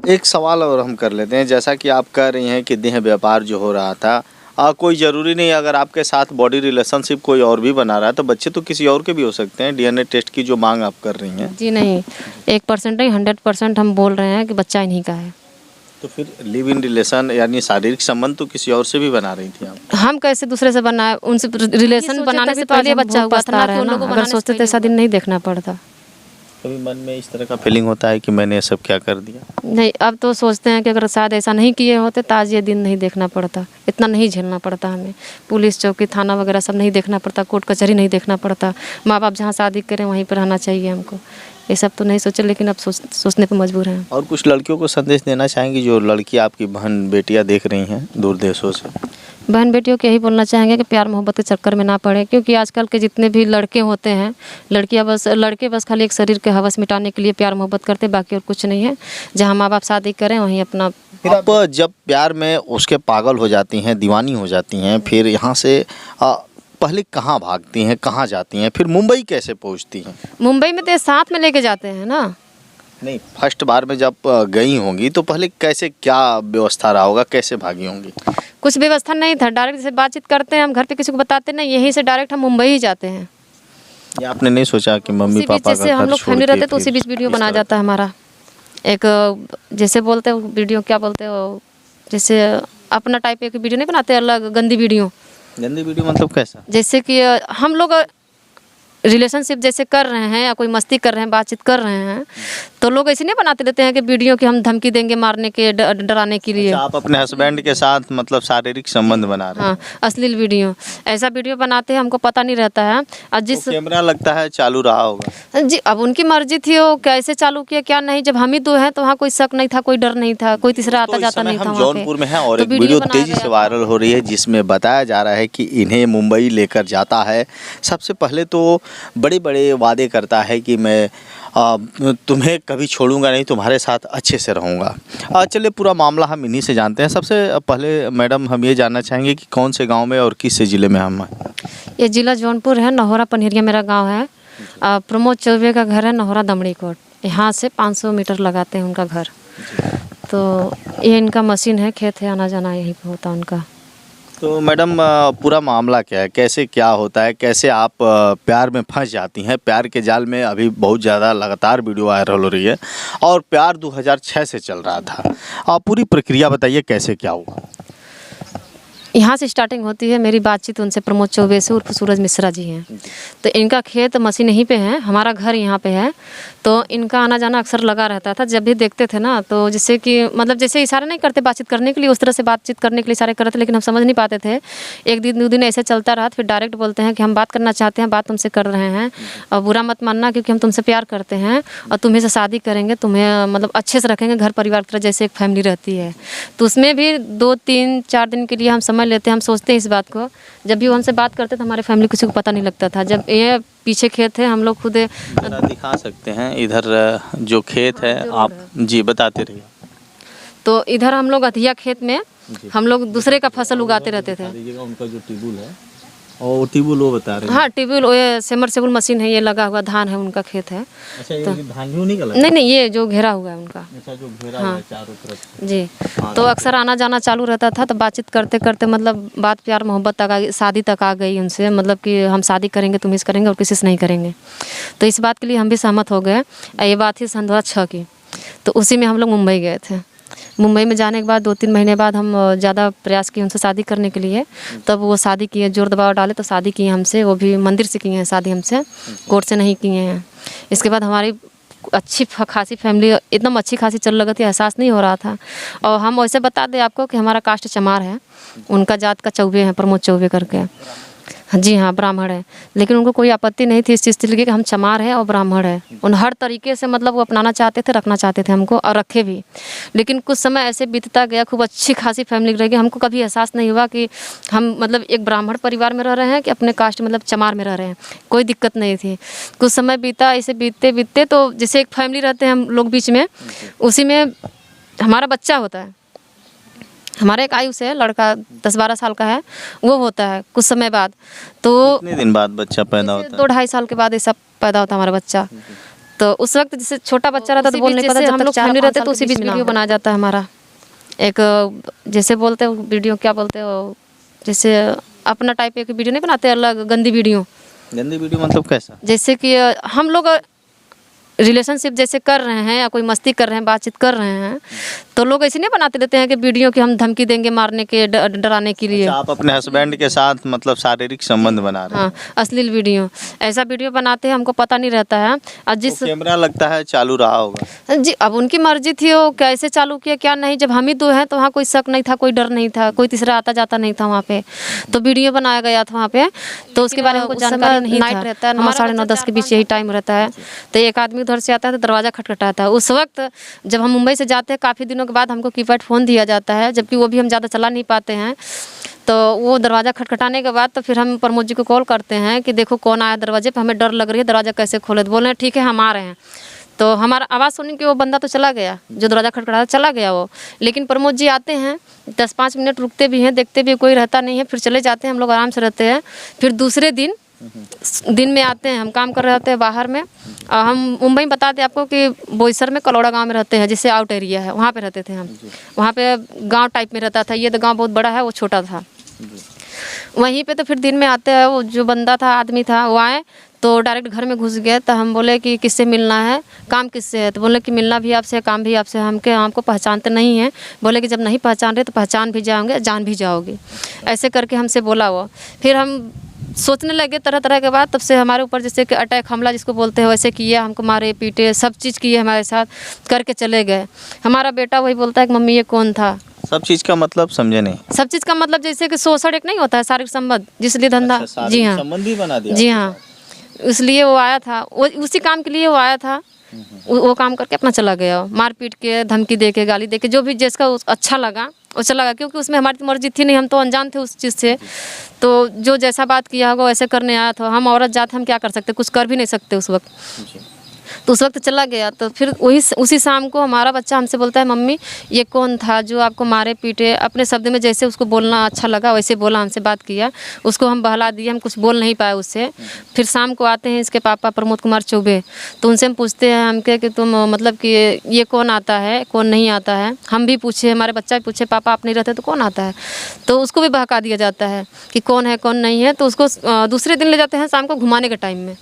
एक सवाल और हम कर लेते हैं, जैसा कि आप कह रही हैं कि देह व्यापार जो हो रहा था, कोई ज़रूरी नहीं अगर आपके साथ बॉडी रिलेशनशिप कोई और भी बना रहा है तो बच्चे तो किसी और के भी हो सकते हैं। डीएनए टेस्ट की जो मांग आप कर रही हैं। जी नहीं, 1% नहीं 100% हम बोल रहे हैं कि बच्चा इन्हीं का है। तो फिर लिव इन रिलेशन यानी शारीरिक संबंध तो किसी और से भी बना रही थी आप? हम कैसे दूसरे से बनाए, उनसे रिलेशन बनाने से पहले बच्चा हुआ था ना। अगर सोचते तो ऐसा दिन नहीं देखना पड़ता। कभी मन में इस तरह का फीलिंग होता है कि मैंने ये सब क्या कर दिया? नहीं, अब तो सोचते हैं कि अगर शायद ऐसा नहीं किए होते तो आज ये दिन नहीं देखना पड़ता, इतना नहीं झेलना पड़ता हमें। पुलिस चौकी थाना वगैरह सब नहीं देखना पड़ता, कोर्ट कचहरी नहीं देखना पड़ता। माँ बाप जहाँ शादी करें वहीं पर रहना चाहिए हमको। ये सब तो नहीं सोचे, लेकिन अब सोचने पर मजबूर हैं। और कुछ लड़कियों को संदेश देना चाहेंगी जो लड़की आपकी बहन बेटियां देख रही हैं दूर देशों से? बहन बेटियों को यही बोलना चाहेंगे कि प्यार मोहब्बत के चक्कर में ना पड़े, क्योंकि आजकल के जितने भी लड़के होते हैं, लड़के बस खाली एक शरीर के हवस मिटाने के लिए प्यार मोहब्बत करते, बाकी और कुछ नहीं है। जहाँ माँ बाप शादी करें वहीं अपना। आप जब प्यार में उसके पागल हो जाती हैं, दीवानी हो जाती हैं, फिर यहाँ से पहले कहाँ भागती हैं, कहाँ जाती हैं, फिर मुंबई कैसे पहुँचती हैं? मुंबई में तो साथ में लेके जाते हैं ना। नहीं, फर्स्ट बार में जब गई होंगी तो पहले कैसे क्या व्यवस्था रहा होगा, कैसे भागी होंगी? कुछ व्यवस्था नहीं था, डायरेक्ट जैसे बातचीत करते हैं, हम घर पे किसी को बताते नहीं, यहीं से डायरेक्ट हम मुंबई ही जाते हैं। या आपने नहीं सोचा कि मम्मी पापा जैसे हम लोग फैमिली रहते तो उसी बीच वीडियो बना जाता है हमारा। एक जैसे बोलते हो वीडियो, क्या बोलते हो, जैसे अपना टाइप एक वीडियो नहीं बनाते, अलग गंदी वीडियो। गंदी वीडियो मतलब कैसा? जैसे कि हम लोग रिलेशनशिप जैसे कर रहे हैं या कोई मस्ती कर रहे हैं, बातचीत कर रहे हैं, तो लोग ऐसे नहीं बनाते देते हैं कि वीडियो की हम धमकी देंगे मारने के, डराने के लिए। अच्छा, आप अपने हस्बैंड के साथ मतलब शारीरिक संबंध बना रहे हैं? हाँ, अश्लील वीडियो, ऐसा वीडियो बनाते हैं, हमको पता नहीं रहता है। और जिस कैमरा लगता है चालू रहा होगा जी, अब उनकी मर्जी थी, वो कैसे चालू किया क्या नहीं। जब हम ही दो हैं तो वहाँ कोई शक नहीं था, कोई डर नहीं था, कोई तीसरा आता जाता नहीं था। हम जौनपुर में हैं और एक वीडियो तेजी से वायरल हो रही है जिसमें बताया जा रहा है कि इन्हें मुंबई लेकर जाता है। सबसे पहले तो बड़े बड़े वादे करता है कि मैं तुम्हें कभी छोड़ूंगा नहीं, तुम्हारे साथ अच्छे से रहूँगा। चलिए पूरा मामला हम इन्हीं से जानते हैं। सबसे पहले मैडम हम ये जानना चाहेंगे कि कौन से गांव में और किस ज़िले में हम हैं? ये ज़िला जौनपुर है, नहोरा पनहरिया मेरा गांव है। प्रमोद चौबे का घर है नहोरा दमड़ी कोट, यहाँ से 500 मीटर लगाते हैं उनका घर। तो ये इनका मशीन है, खेत है, आना जाना यहीं पर होता उनका। तो मैडम पूरा मामला क्या है, कैसे क्या होता है, कैसे आप प्यार में फंस जाती हैं? प्यार के जाल में अभी बहुत ज़्यादा लगातार वीडियो वायरल हो रही है और प्यार 2006 से चल रहा था। आप पूरी प्रक्रिया बताइए कैसे क्या हुआ? यहाँ से स्टार्टिंग होती है मेरी बातचीत उनसे। प्रमोद चौबे से उर्फ सूरज मिश्रा जी हैं। तो इनका खेत मसीन यहीं पे है, हमारा घर यहाँ पे है। तो इनका आना जाना अक्सर लगा रहता था। जब भी देखते थे ना, तो जिससे कि मतलब जैसे इशारा नहीं करते बातचीत करने के लिए, उस तरह से बातचीत करने के लिए इशारे करते, लेकिन हम समझ नहीं पाते थे। एक दिन 2 दिन ऐसे चलता रहा, फिर डायरेक्ट बोलते हैं कि हम बात करना चाहते हैं, बात तुमसे कर रहे हैं और बुरा मत मानना, क्योंकि हम तुमसे प्यार करते हैं और तुम्हें से शादी करेंगे, तुम्हें मतलब अच्छे से रखेंगे, घर परिवार की तरह जैसे एक फैमिली रहती है। तो उसमें भी 2, 3, 4 दिन के लिए हम समझ लेते हैं, हम सोचते हैं इस बात को। जब भी वो हमसे बात करते तो हमारे फैमिली किसी को पता नहीं लगता था। जब ये पीछे खेत है, हम लोग खुद दिखा सकते हैं इधर जो खेत है, आप जी बताते रहिए। तो इधर हम लोग अधिया खेत में हम लोग दूसरे का फसल उगाते रहते थे। उनका जो टिबुल है और टिबुल वो बता रहे हैं। हाँ, टिबुल, ये समरसेबुल मशीन है, ये लगा हुआ धान है, उनका खेत है। अच्छा, ये धान भी नहीं लगा? नहीं, ये जो घेरा हुआ है उनका। अच्छा, जो घेरा हुआ है चारों तरफ जी। तो अक्सर आना जाना चालू रहता था। तो बातचीत करते करते मतलब बात प्यार मोहब्बत तक आ गई, शादी तक आ गई उनसे, मतलब कि हम शादी करेंगे, तुम इस करेंगे और किसी से नहीं करेंगे। तो इस बात के लिए हम भी सहमत हो गए। ये बात थी सन 2006 की। तो उसी में हम लोग मुंबई गए थे। मुंबई में जाने के बाद 2-3 महीने बाद हम ज़्यादा प्रयास किए उनसे शादी करने के लिए। तब वो शादी किए, जोर दबाव डाले तो शादी किए हमसे। वो भी मंदिर से किए हैं शादी, हमसे कोर्ट से नहीं किए हैं। इसके बाद हमारी अच्छी खासी फैमिली, एकदम अच्छी खासी चल रही थी, एहसास नहीं हो रहा था। और हम वैसे बता दें आपको कि हमारा कास्ट चमार है, उनका जात का चौबे है, प्रमोद चौबे करके। जी हाँ, ब्राह्मण है। लेकिन उनको कोई आपत्ति नहीं थी इस चीज़ के लिए कि हम चमार हैं और ब्राह्मण है। उन हर तरीके से मतलब वो अपनाना चाहते थे, रखना चाहते थे हमको, और रखे भी। लेकिन कुछ समय ऐसे बीतता गया, खूब अच्छी खासी फैमिली रह गई। हमको कभी एहसास नहीं हुआ कि हम मतलब एक ब्राह्मण परिवार में रह रहे हैं कि अपने कास्ट मतलब चमार में रह रहे हैं। कोई दिक्कत नहीं थी। कुछ समय बीता, ऐसे बीतते बीतते तो जैसे एक फैमिली रहते हैं हम लोग बीच में, उसी में हमारा बच्चा होता है। हमारा एक आयु से लड़का 10-12 साल का है, वो होता है कुछ समय बाद। तो कितने दिन बाद बच्चा पैदा होता है? 2-2.5 साल के बाद ये सब पैदा होता है हमारा बच्चा। तो उस वक्त जैसे छोटा बच्चा रहता तो बोल नहीं पाता, जब तक फैमिली रहते तो उसी बीच वीडियो बनाया जाता है हमारा। एक जैसे बोलते हो वीडियो, क्या बोलते हो, जैसे अपना टाइप एक वीडियो नहीं बनाते अलग, गंदी वीडियो। गंदी वीडियो मतलब कैसा? जैसे कि हम लोग रिलेशनशिप जैसे कर रहे हैं या कोई मस्ती कर रहे हैं, बातचीत कर रहे हैं, तो लोग ऐसे नहीं बनाते रहते हैं कि वीडियो की हम धमकी देंगे मारने के, डराने के लिए। अच्छा, आप अपने हस्बैंड के साथ मतलब शारीरिक संबंध बना रहे हैं? हाँ, अश्लील वीडियो, ऐसा वीडियो बनाते हैं, हमको पता नहीं रहता है। और जिस तो कैमरा लगता है चालू रहा होगा जी, अब उनकी मर्जी थी, वो कैसे चालू किया क्या नहीं। जब हम ही दो हैं तो वहाँ कोई शक नहीं था, कोई डर नहीं था, कोई तीसरा आता जाता नहीं था वहाँ पे, तो वीडियो बनाया गया था वहाँ पे। तो उसके बारे में हमको जानकारी नहीं था। नाइट रहता है, हमारा 9:30 के बीच यही टाइम रहता है। तो एक आदमी उधर से आता है तो दरवाज़ा खटखटाता है। उस वक्त जब हम मुंबई से जाते हैं, काफ़ी दिनों के बाद हमको कीपैड फ़ोन दिया जाता है, जबकि वो भी हम ज़्यादा चला नहीं पाते हैं। तो वो दरवाज़ा खटखटाने के बाद तो फिर हम प्रमोद जी को कॉल करते हैं कि देखो कौन आया दरवाजे पे, हमें डर लग रही है, दरवाज़ा कैसे खोले। तो बोल रहे हैं ठीक है हम आ रहे हैं। तो हमारा आवाज़ सुन के वो बंदा तो चला गया, जो दरवाज़ा खटखटाता चला गया वो। लेकिन प्रमोद जी आते हैं, 10-5 मिनट रुकते भी हैं, देखते भी कोई रहता नहीं है, फिर चले जाते हैं। हम लोग आराम से रहते हैं। फिर दूसरे दिन में आते हैं, हम काम कर रहे होते हैं बाहर में। हम मुंबई में बता दें आपको कि बोईसर में कलौड़ा गांव में रहते हैं, जिससे आउट एरिया है, वहाँ पे रहते थे हम। वहाँ पे गांव टाइप में रहता था, ये तो गांव बहुत बड़ा है, वो छोटा था। वहीं पे तो फिर दिन में आते हैं, वो जो बंदा था, आदमी था, वो आए तो डायरेक्ट घर में घुस गए। तो हम बोले कि किससे मिलना है, काम किससे है। तो बोले कि मिलना भी आपसे है, काम भी आपसे। हमको पहचानते नहीं हैं। बोले कि जब नहीं पहचान रहे तो पहचान भी जाओगे, जान भी जाओगे। ऐसे करके हमसे बोला वो। फिर हम सोचने लगे तरह तरह के बाद। तब से हमारे ऊपर जैसे कि अटैक, हमला जिसको बोलते हैं, वैसे किया। हमको मारे पीटे, सब चीज़ किए हमारे साथ, करके चले गए। हमारा बेटा वही बोलता है कि मम्मी ये कौन था। सब चीज़ का मतलब समझे नहीं? सब चीज़ का मतलब जैसे कि शोषण एक नहीं होता है, शारीरिक संबंध, जिसलिए धंधा। अच्छा, जी हाँ, संबंध भी बना दिया? जी हाँ, इसलिए वो आया था, वो उसी काम के लिए वो आया था। वो काम करके अपना चला गया, मार पीट के, धमकी दे के, गाली दे के, जो भी जिसका अच्छा लगा वो चला गया। क्योंकि उसमें हमारी मर्जी थी नहीं, हम तो अनजान थे उस चीज़ से। तो जो जैसा बात किया होगा वैसे करने आया था। हम औरत जात, हम क्या कर सकते, कुछ कर भी नहीं सकते उस वक्त। तो उस वक्त चला गया। तो फिर उसी शाम को हमारा बच्चा हमसे बोलता है मम्मी ये कौन था जो आपको मारे पीटे। अपने शब्द में जैसे उसको बोलना अच्छा लगा वैसे बोला, हमसे बात किया। उसको हम बहला दिए, हम कुछ बोल नहीं पाए उससे। फिर शाम को आते हैं इसके पापा प्रमोद कुमार चौबे, तो उनसे हम पूछते हैं हमके कि तुम मतलब कि ये कौन आता है, कौन नहीं आता है। हम भी पूछे, हमारे बच्चा भी पूछे, पापा आप नहीं रहते तो कौन आता है। तो उसको भी बहका दिया जाता है कि कौन है कौन नहीं है। तो उसको दूसरे दिन ले जाते हैं, शाम को घुमाने के टाइम में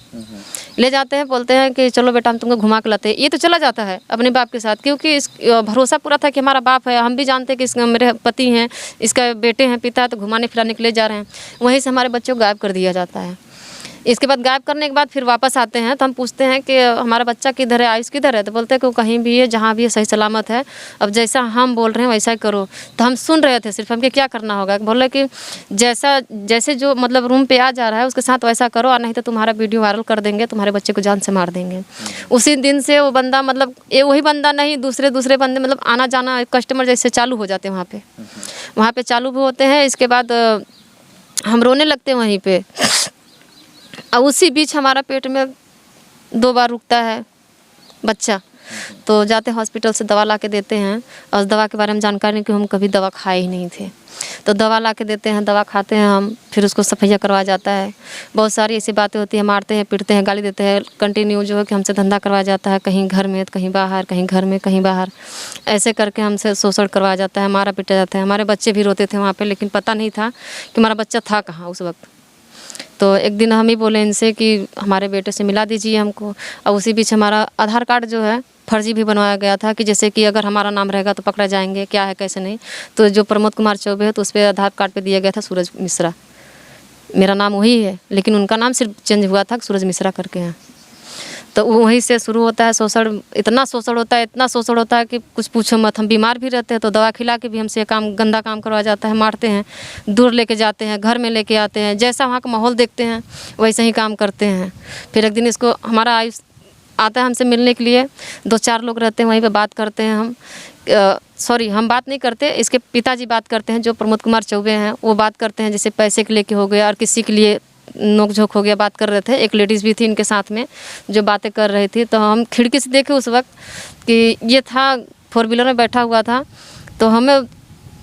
ले जाते हैं, बोलते हैं कि चलो बेटा हम तुमको घुमा के लाते हैं। ये तो चला जाता है अपने बाप के साथ, क्योंकि इस भरोसा पूरा था कि हमारा बाप है। हम भी जानते हैं कि इसका मेरे पति हैं, इसका बेटे हैं, पिता, तो घुमाने फिराने के लिए जा रहे हैं। वहीं से हमारे बच्चों को गायब कर दिया जाता है। इसके बाद गायब करने के बाद फिर वापस आते हैं तो हम पूछते हैं कि हमारा बच्चा किधर है, आयुष किधर है। तो बोलते हैं कि वो कहीं भी है, जहाँ भी है सही सलामत है, अब जैसा हम बोल रहे हैं वैसा ही करो। तो हम सुन रहे थे सिर्फ, हमके क्या करना होगा। बोले कि जैसे जो मतलब रूम पे आ जा रहा है उसके साथ वैसा करो, और नहीं तो तुम्हारा वीडियो वायरल कर देंगे, तुम्हारे बच्चे को जान से मार देंगे। उसी दिन से वो बंदा, मतलब ये वही बंदा नहीं, दूसरे बंदे मतलब आना जाना कस्टमर जैसे चालू हो जाते हैं वहाँ पे चालू भी होते हैं। इसके बाद हम रोने लगते हैं वहीं पे। अब उसी बीच हमारा पेट में 2 बार रुकता है बच्चा। तो जाते हॉस्पिटल से दवा ला के देते हैं, और दवा के बारे में जानकारी नहीं कि हम कभी दवा खाए ही नहीं थे। तो दवा ला के देते हैं, दवा खाते हैं हम, फिर उसको सफैया करवाया जाता है। बहुत सारी ऐसी बातें होती है, मारते हैं, पीटते हैं, गाली देते हैं। कंटिन्यू जो है कि हमसे धंधा करवाया जाता है, कहीं घर में तो कहीं बाहर, कहीं घर में कहीं बाहर, ऐसे करके हमसे शोषण करवाया जाता है, मारा पीटा जाता है। हमारे बच्चे भी रोते थे वहाँ पर, लेकिन पता नहीं था कि हमारा बच्चा था कहाँ उस वक्त। तो एक दिन हम ही बोले इनसे कि हमारे बेटे से मिला दीजिए हमको। और उसी बीच हमारा आधार कार्ड जो है फर्जी भी बनवाया गया था, कि जैसे कि अगर हमारा नाम रहेगा तो पकड़ा जाएंगे, क्या है कैसे नहीं। तो जो प्रमोद कुमार चौबे है तो उस पर आधार कार्ड पे दिया गया था सूरज मिश्रा। मेरा नाम वही है, लेकिन उनका नाम सिर्फ चेंज हुआ था, सूरज मिश्रा करके हैं। तो वहीं से शुरू होता है शोषण। इतना शोषण होता है कि कुछ पूछो मत। हम बीमार भी रहते हैं तो दवा खिला के भी हमसे गंदा काम करवाया जाता है। मारते हैं, दूर लेके जाते हैं, घर में लेके आते हैं, जैसा वहाँ का माहौल देखते हैं वैसे ही काम करते हैं। फिर एक दिन इसको हमारा आयुष आता है हमसे मिलने के लिए। 2-4 लोग रहते हैं वहीं पे, बात करते हैं हम। हम बात नहीं करते, इसके पिताजी बात करते हैं, जो प्रमोद कुमार चौबे हैं, वो बात करते हैं। जैसे पैसे के लेके हो गया, और किसी के लिए नोक-झोंक हो गया, बात कर रहे थे। एक लेडीज़ भी थी इनके साथ में जो बातें कर रही थी। तो हम खिड़की से देखे उस वक्त कि ये था 4 व्हीलर में बैठा हुआ था। तो हमें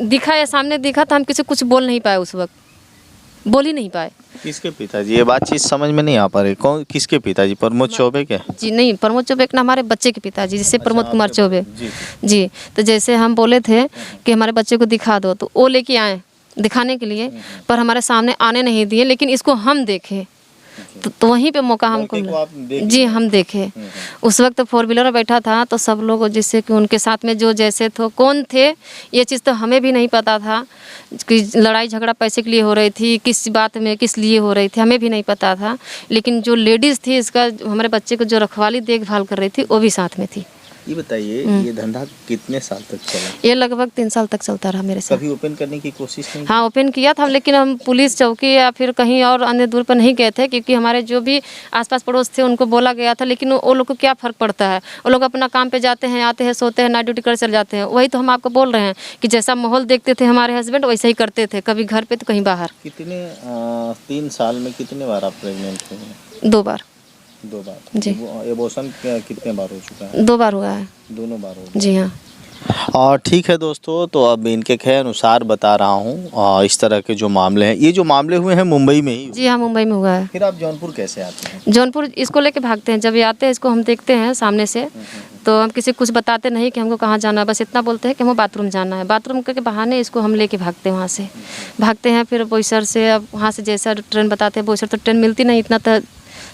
दिखा, या सामने दिखा, तो हम किसी कुछ बोल नहीं पाए उस वक्त। बोल ही नहीं पाए। किसके पिताजी? ये बातचीत समझ में नहीं आ पा रही। कौन, किसके पिताजी? प्रमोद चौबे के? जी नहीं, प्रमोद चौबे एक ना हमारे बच्चे के पिताजी, जिससे प्रमोद अच्छा, कुमार आपके चौबे। जी। जी, तो जैसे हम बोले थे कि हमारे बच्चे को दिखा दो, तो वो लेके आए दिखाने के लिए, पर हमारे सामने आने नहीं दिए, लेकिन इसको हम देखे तो वहीं पे मौका हमको लड़के को मिला। आप देख जी हम देखे। उस वक्त फोर व्हीलर में बैठा था, तो सब लोग जिससे कि उनके साथ में जो जैसे थे कौन थे, ये चीज़ तो हमें भी नहीं पता था कि लड़ाई झगड़ा पैसे के लिए हो रही थी, किस बात में किस लिए हो रही थी, हमें भी नहीं पता था। लेकिन जो लेडीज़ थी इसका, हमारे बच्चे को जो रखवाली देखभाल कर रही थी, वो भी साथ में थी। ये बताइए, ये धंधा कितने साल तक चला? ये लगभग 3 साल तक चलता रहा मेरे साथ। कभी ओपन करने की कोशिश नहीं? हाँ ओपन किया था, लेकिन हम पुलिस चौकी या फिर कहीं और अन्य दूर पर नहीं गए थे, क्योंकि हमारे जो भी आसपास पड़ोस थे उनको बोला गया था, लेकिन वो लोग को क्या फ़र्क पड़ता है, वो लोग अपना काम पे जाते हैं, आते हैं, सोते हैं, नाइट ड्यूटी कर चले जाते हैं। वही तो हम आपको बोल रहे हैं कि जैसा माहौल देखते थे हमारे हस्बैंड, वैसे ही करते थे, कभी घर पे तो कहीं बाहर। कितने 3 साल में कितने बार आप प्रेग्नेंट हुए हैं? 2 बार। 2 बार। जी। एबॉर्शन कितने बार हो चुका है? 2 बार हुआ है। दोनों बार हो गया। जी हाँ। और ठीक है दोस्तों, तो अब इनके कहे अनुसार बता रहा हूँ इस तरह के जो मामले हैं, ये जो मामले हुए हैं मुंबई में ही। जी हाँ, मुंबई में हुआ है। फिर आप जौनपुर कैसे आते हैं? जौनपुर इसको लेके भागते हैं, जब ये आते हैं इसको हम देखते हैं सामने से, तो हम किसी कुछ बताते नहीं कि हमको कहाँ जाना है, बस इतना बोलते हैं कि हमको बाथरूम जाना है। बाथरूम के बहाने इसको हम लेके भागते हैं, वहाँ से भागते हैं। फिर बोईसर से, अब वहाँ से जैसा ट्रेन बताते हैं, बोईसर तो ट्रेन मिलती नहीं, इतना तो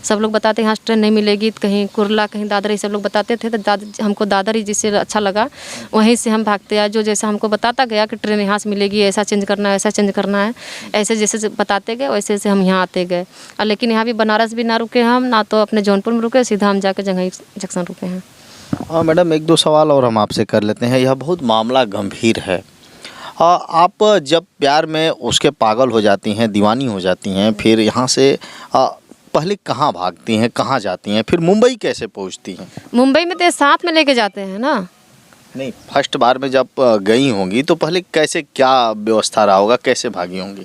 सब लोग बताते हैं यहाँ ट्रेन नहीं मिलेगी, तो कहीं कुरला, कहीं दादर, ये सब लोग बताते थे। तो हमको दादर ही जिससे अच्छा लगा, वहीं से हम भागते आए। जो जैसा हमको बताता गया कि ट्रेन यहाँ से मिलेगी, ऐसा चेंज करना है, ऐसा चेंज करना है, ऐसे जैसे बताते गए वैसे से हम यहाँ आते गए। और लेकिन यहाँ भी बनारस भी ना रुके हम, ना तो अपने जौनपुर में रुके, सीधा हम जाकर जंघई जंक्शन रुके हैं। हाँ मैडम, 1-2 सवाल और हम आपसे कर लेते हैं। यह बहुत मामला गंभीर है। आप जब प्यार में उसके पागल हो जाती हैं, दीवानी हो जाती हैं, फिर यहाँ से पहले कहाँ भागती हैं, कहाँ जाती हैं, फिर मुंबई कैसे पहुँचती हैं? मुंबई में तो साथ में लेके जाते हैं ना। नहीं, फर्स्ट बार में जब गई होंगी तो पहले कैसे, क्या व्यवस्था रहा होगा, कैसे भागी होंगी?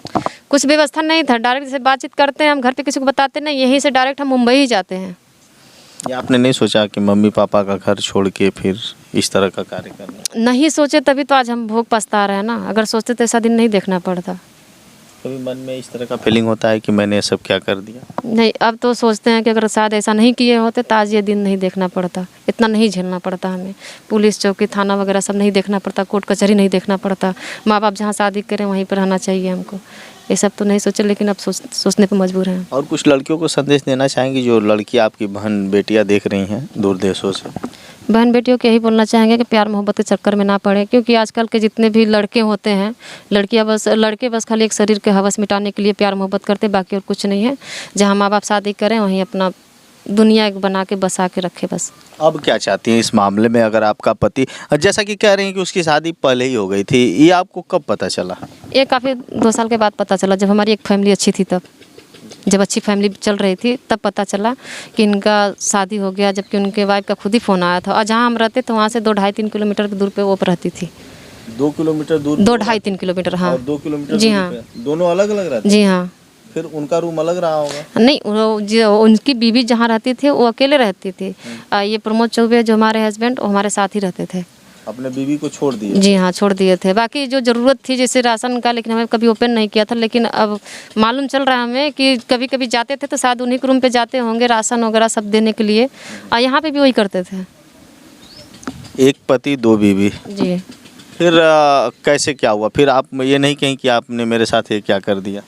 कुछ व्यवस्था नहीं था, डायरेक्ट जैसे बातचीत करते हैं हम, घर पे किसी को बताते नहीं, यहीं से डायरेक्ट हम मुंबई ही जाते हैं। या आपने नहीं सोचा कि मम्मी पापा का घर छोड़ के फिर इस तरह का कार्य करना? नहीं सोचे, तभी तो आज हम भोग पछता रहे हैं ना। अगर सोचते तो ऐसा दिन नहीं देखना पड़ता। कभी मन में इस तरह का फीलिंग होता है कि मैंने ये सब क्या कर दिया? नहीं, अब तो सोचते हैं कि अगर शायद ऐसा नहीं किए होते तो आज ये दिन नहीं देखना पड़ता, इतना नहीं झेलना पड़ता हमें। पुलिस चौकी, थाना वगैरह सब नहीं देखना पड़ता, कोर्ट कचहरी नहीं देखना पड़ता। माँ बाप जहाँ शादी करें वहीं पर रहना चाहिए हमको। ये सब तो नहीं सोचे, लेकिन अब सोचने पर मजबूर हैं। और कुछ लड़कियों को संदेश देना चाहेंगी, जो लड़की आपकी बहन बेटियां देख रही हैं दूर देशों से? बहन बेटियों को यही बोलना चाहेंगे कि प्यार मोहब्बत के चक्कर में ना पड़े, क्योंकि आजकल के जितने भी लड़के होते हैं, लड़के बस खाली एक शरीर के हवस मिटाने के लिए प्यार मोहब्बत करते, बाकी और कुछ नहीं है। जहाँ माँ बाप शादी करें वहीं अपना दुनिया एक बना के बसा के रखे बस। अब क्या चाहती हैं इस मामले में? अगर आपका पति, जैसा कि कह रहे हैं कि उसकी शादी पहले ही हो गई थी, ये आपको कब पता चला? ये काफ़ी 2 साल के बाद पता चला, जब हमारी एक फैमिली अच्छी थी, तब जब अच्छी फैमिली चल रही थी तब पता चला कि इनका शादी हो गया, जबकि उनके वाइफ का खुद ही फ़ोन आया था। और जहाँ हम रहते तो वहाँ से 2-2.5-3 किलोमीटर की दूर पे वो रहती थी। 2 किलोमीटर दूर? 2-2.5-3 किलोमीटर, हाँ। और 2 किलोमीटर जी दूरी हाँ। पे? दोनों अलग अलग रहते? जी हाँ। फिर उनका रूम अलग रहा होगा? नहीं, जो उनकी बीवी जहाँ रहती थी वो अकेले रहती थी। ये प्रमोद चौबे जो हमारे हस्बैंड, वो हमारे साथ ही रहते थे। अपने बीवी को छोड़ दिए? जी हाँ, छोड़ दिए थे। बाकी जो ज़रूरत थी जैसे राशन का, लेकिन हमें कभी ओपन नहीं किया था। लेकिन अब मालूम चल रहा है हमें कि कभी कभी जाते थे तो शायद उन्हीं के रूम पे जाते होंगे राशन वगैरह सब देने के लिए, और यहाँ पे भी वही करते थे। एक पति 2 बीवी। जी। फिर कैसे क्या हुआ? फिर आप ये नहीं कहें कि आपने मेरे साथ ये क्या कर दिया?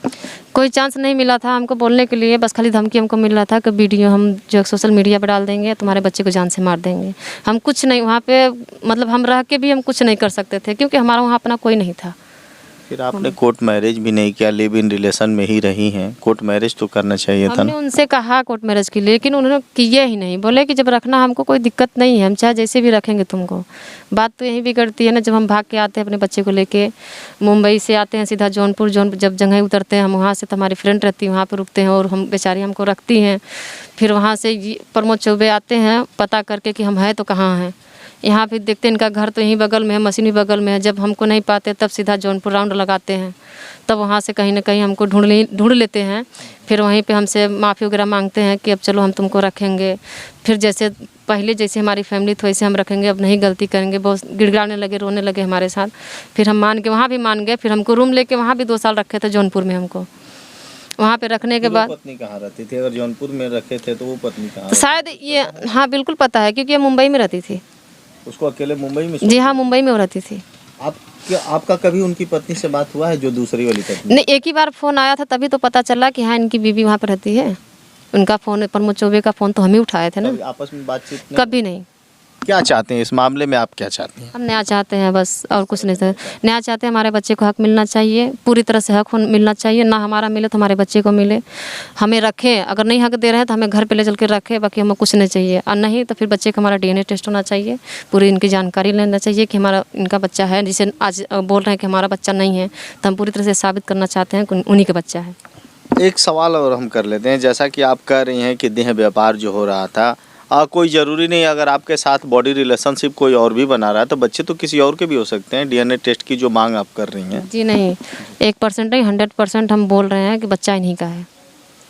कोई चांस नहीं मिला था हमको बोलने के लिए, बस खाली धमकी हमको मिल रहा था कि वीडियो हम जो सोशल मीडिया पर डाल देंगे, तुम्हारे बच्चे को जान से मार देंगे। हम कुछ नहीं वहाँ पे, मतलब हम रह के भी हम कुछ नहीं कर सकते थे, क्योंकि हमारा वहाँ अपना कोई नहीं था। फिर आपने कोर्ट मैरिज भी नहीं किया, लिव इन रिलेशन में ही रही हैं, कोर्ट मैरिज तो करना चाहिए था हमने ना? उनसे कहा कोर्ट मैरिज के लिए, लेकिन उन्होंने किया ही नहीं। बोले कि जब रखना हमको कोई दिक्कत नहीं है, हम चाहे जैसे भी रखेंगे तुमको। बात तो यही बिगड़ती है ना, जब हम भाग के आते हैं अपने बच्चे को लेके, मुंबई से आते हैं सीधा जौनपुर, जब जंघई उतरते हैं हम, वहाँ से तो हमारी फ्रेंड रहती है, वहाँ पर रुकते हैं और हम बेचारी हमको रखती हैं। फिर वहाँ से प्रमोद चौबे आते हैं पता करके कि हम हैं तो कहाँ हैं। यहाँ फिर देखते हैं इनका घर तो यहीं बगल में है, मशीन भी बगल में है। जब हमको नहीं पाते तब सीधा जौनपुर राउंड लगाते हैं, तब वहाँ से कहीं ना कहीं हमको ढूंढ लेते हैं। फिर वहीं पे हमसे माफ़ी वगैरह मांगते हैं कि अब चलो हम तुमको रखेंगे। फिर जैसे पहले जैसे हमारी फैमिली थी वैसे हम रखेंगे, अब नहीं गलती करेंगे। बहुत गिड़गिड़ाने लगे, रोने लगे हमारे साथ। फिर हम मान के वहाँ भी मान गए। फिर हमको रूम लेके वहाँ भी 2 साल रखे थे जौनपुर में हमको। वहाँ पे रखने के फिर वो बाद पत्नी कहाँ रहती थी? अगर जौनपुर में रखे थे तो वो पत्नी कहाँ तो शायद ये, हाँ बिल्कुल पता है, क्योंकि ये मुंबई में रहती थी। उसको अकेले मुंबई में जी हाँ, मुंबई में वो रहती थी। आपका कभी उनकी पत्नी से बात हुआ है, जो दूसरी वाली पत्नी? नहीं, एक ही बार फ़ोन आया था, तभी तो पता चला कि हाँ इनकी बीवी वहाँ पर रहती है। उनका फ़ोन, प्रमोद चौबे का फ़ोन तो हम ही उठाए थे ना। कभी आपस में बातचीत नहीं? कभी नहीं। क्या चाहते हैं इस मामले में, आप क्या चाहते हैं? हम न्याय चाहते हैं बस, और कुछ नहीं सर। न्याय चाहते हैं, हमारे बच्चे को हक मिलना चाहिए, पूरी तरह से हक मिलना चाहिए। ना हमारा मिले तो हमारे बच्चे को मिले, हमें रखें। अगर नहीं हक दे रहे हैं तो हमें घर पे ले चल के रखें, बाकी हमें कुछ नहीं चाहिए। और नहीं तो फिर बच्चे का हमारा DNA टेस्ट होना चाहिए, पूरी इनकी जानकारी लेना चाहिए कि हमारा इनका बच्चा है। जिसे आज बोल रहे हैं कि हमारा बच्चा नहीं है, तो हम पूरी तरह से साबित करना चाहते हैं कि उन्हीं का बच्चा है। एक सवाल और हम कर लेते हैं, जैसा कि आप कह रही हैं कि देह व्यापार जो हो रहा था, कोई ज़रूरी नहीं, अगर आपके साथ बॉडी रिलेशनशिप कोई और भी बना रहा है तो बच्चे तो किसी और के भी हो सकते हैं। DNA टेस्ट की जो मांग आप कर रही हैं। जी नहीं, 1% नहीं 100% हम बोल रहे हैं कि बच्चा इन्हीं का है।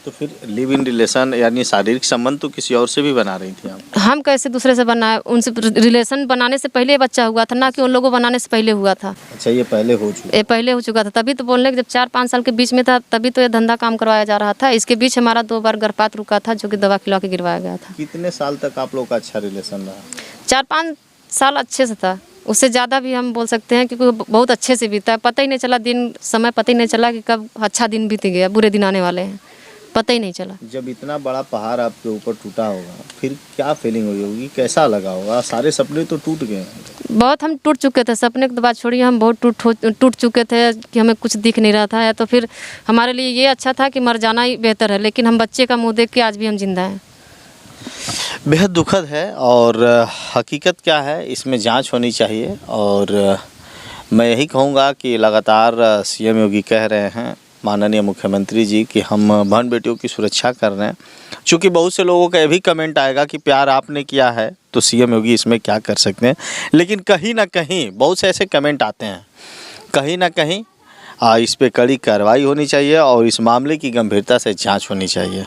तो फिर लिव इन रिलेशन यानी शारीरिक संबंध तो किसी और से भी बना रही थी आप? हम कैसे दूसरे से बनाए? उनसे रिलेशन बनाने से पहले बच्चा हुआ था ना, कि उन लोगों को बनाने से पहले हुआ था। अच्छा, ये पहले हो चुका? ये पहले हो चुका था, तभी तो बोलने कि जब 4-5 साल के बीच में था, तभी तो ये धंधा काम करवाया जा रहा था। इसके बीच हमारा 2 बार गर्भपात रुका था, जो कि दवा खिला के गिरवाया गया था। कितने साल तक आप लोग का अच्छा रिलेशन रहा? 4-5 साल अच्छे से था, उससे ज़्यादा भी हम बोल सकते हैं, क्योंकि बहुत अच्छे से बीता। पता ही नहीं चला दिन समय, पता ही नहीं चला कि कब अच्छा दिन बीत गया, बुरे दिन आने वाले हैं, पता ही नहीं चला। जब इतना बड़ा पहाड़ आपके ऊपर टूटा होगा, फिर क्या फीलिंग हुई होगी, कैसा लगा होगा? सारे सपने तो टूट गए हैं। बहुत हम टूट चुके थे, सपने की तो बात छोड़िए, हम बहुत टूट चुके थे कि हमें कुछ दिख नहीं रहा था। तो फिर हमारे लिए ये अच्छा था कि मर जाना ही बेहतर है, लेकिन हम बच्चे का मुंह देख के आज भी हम जिंदा हैं। बेहद दुखद है, और हकीकत क्या है इसमें जांच होनी चाहिए। और मैं यही कहूँगा कि लगातार CM योगी कह रहे हैं, माननीय मुख्यमंत्री जी, कि हम बहन बेटियों की सुरक्षा कर रहे हैं। चूँकि बहुत से लोगों का ये भी कमेंट आएगा कि प्यार आपने किया है तो CM योगी इसमें क्या कर सकते हैं। लेकिन कहीं ना कहीं बहुत से ऐसे कमेंट आते हैं, कहीं ना कहीं इस पे कड़ी कार्रवाई होनी चाहिए और इस मामले की गंभीरता से जांच होनी चाहिए।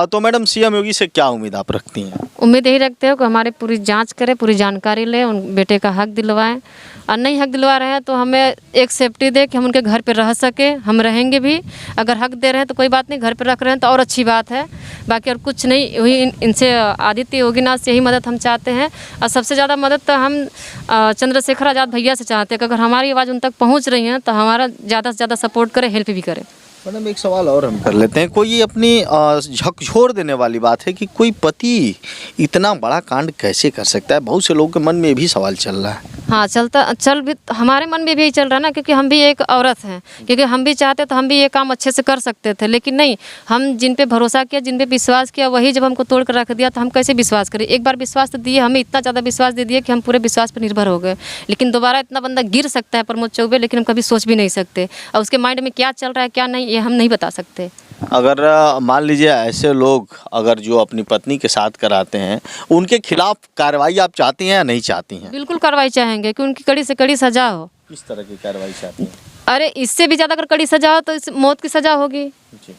तो मैडम, CM योगी से क्या उम्मीद आप रखती हैं? उम्मीद यही रखते हो कि हमारी पूरी जांच करें, पूरी जानकारी ले, उन बेटे का हक दिलवाएं। और नहीं हक दिलवा रहे हैं तो हमें एक सेफ्टी दे कि हम उनके घर पे रह सके, हम रहेंगे भी। अगर हक दे रहे हैं तो कोई बात नहीं, घर पे रख रहे हैं तो और अच्छी बात है, बाकी और कुछ नहीं। वही इनसे आदित्य योगीनाथ से यही मदद हम चाहते हैं। और सबसे ज़्यादा मदद तो हम चंद्रशेखर आज़ाद भैया से चाहते हैं कि अगर हमारी आवाज़ उन तक पहुँच रही है तो हमारा ज़्यादा से ज़्यादा सपोर्ट करें, हेल्प भी करें। मैडम, एक सवाल और हम कर लेते हैं। कोई ये अपनी झकझोर देने वाली बात है कि कोई पति इतना बड़ा कांड कैसे कर सकता है? बहुत से लोगों के मन में भी सवाल चल रहा है। हाँ, चल भी हमारे मन में भी यही चल रहा है ना, क्योंकि हम भी एक औरत हैं। क्योंकि हम भी चाहते तो हम भी ये काम अच्छे से कर सकते थे, लेकिन नहीं, हम जिन पे भरोसा किया, जिन पे विश्वास किया, वही जब हमको तोड़ कर रख दिया तो हम कैसे विश्वास करें? एक बार विश्वास तो दिए, हमें इतना ज़्यादा विश्वास दे दिया कि हम पूरे विश्वास पर निर्भर हो गए। लेकिन दोबारा इतना बंदा गिर सकता है प्रमोद चौबे, लेकिन हम कभी सोच भी नहीं सकते। और उसके माइंड में क्या चल रहा है क्या नहीं, ये हम नहीं बता सकते। अगर मान लीजिए ऐसे लोग अगर जो अपनी पत्नी के साथ कराते हैं, उनके खिलाफ कार्रवाई आप चाहती हैं या नहीं चाहती हैं? बिल्कुल कार्रवाई चाहेंगे कि उनकी कड़ी से कड़ी सजा हो। किस तरह की कार्रवाई चाहती हैं? अरे इससे भी ज़्यादा अगर कड़ी सजा हो तो इस मौत की सज़ा होगी,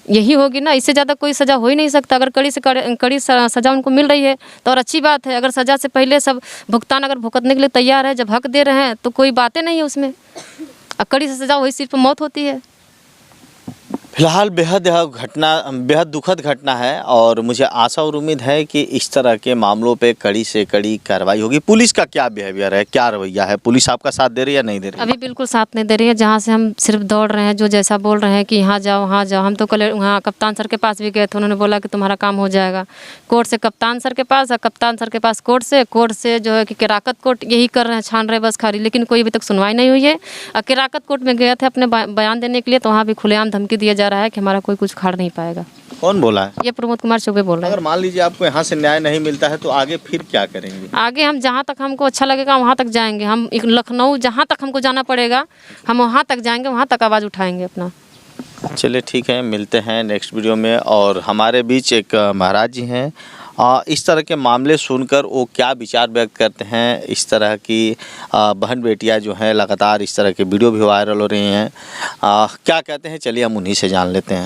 यही होगी ना। इससे ज़्यादा कोई सज़ा हो ही नहीं सकता। अगर कड़ी से कड़ी सज़ा उनको मिल रही है तो और अच्छी बात है। अगर सज़ा से पहले सब भुगतान अगर भुगतने के लिए तैयार है, जब हक दे रहे हैं तो कोई बातें नहीं है उसमें। और कड़ी से सज़ा वही सिर्फ मौत होती है। फिलहाल बेहद दुखद घटना है, और मुझे आशा और उम्मीद है कि इस तरह के मामलों पे कड़ी से कड़ी कार्रवाई होगी। पुलिस का क्या बिहेवियर है, क्या रवैया है? पुलिस आपका साथ दे रही है या नहीं दे रही है? अभी बिल्कुल साथ नहीं दे रही है। जहाँ से हम सिर्फ दौड़ रहे हैं, जो जैसा बोल रहे हैं कि यहाँ जाओ वहाँ जाओ। हम तो कल वहाँ कप्तान सर के पास भी गए थे, उन्होंने बोला कि तुम्हारा काम हो जाएगा। कोर्ट से कप्तान सर के पास, और कप्तान सर के पास कोर्ट से जो है कि केराकत कोर्ट यही कर रहे हैं, छान रहे बस खाली। लेकिन कोई अभी तक सुनवाई नहीं हुई है। और केराकत कोर्ट में गए थे अपने बयान देने के लिए, तो वहाँ भी खुलेआम धमकी दिया जा रहा है कि हमारा कोई कुछ खाड़ नहीं पाएगा। कौन बोला है? ये प्रमोद कुमार चौबे बोल रहे हैं। अगर मान लीजिए आपको यहाँ से न्याय नहीं मिलता है तो आगे फिर क्या करेंगे? आगे हम जहाँ तक हमको अच्छा लगेगा वहाँ तक जाएंगे। हम लखनऊ जहाँ तक हमको जाना पड़ेगा हम वहाँ तक जाएंगे, वहाँ तक आवाज़ उठाएंगे अपना। चलिए ठीक है, मिलते हैं नेक्स्ट वीडियो में। और हमारे बीच एक महाराज जी हैं, इस तरह के मामले सुनकर वो क्या विचार व्यक्त करते हैं। इस तरह की बहन बेटियां जो हैं लगातार इस तरह के वीडियो भी वायरल हो रही हैं, क्या कहते हैं, चलिए हम उन्हीं से जान लेते हैं।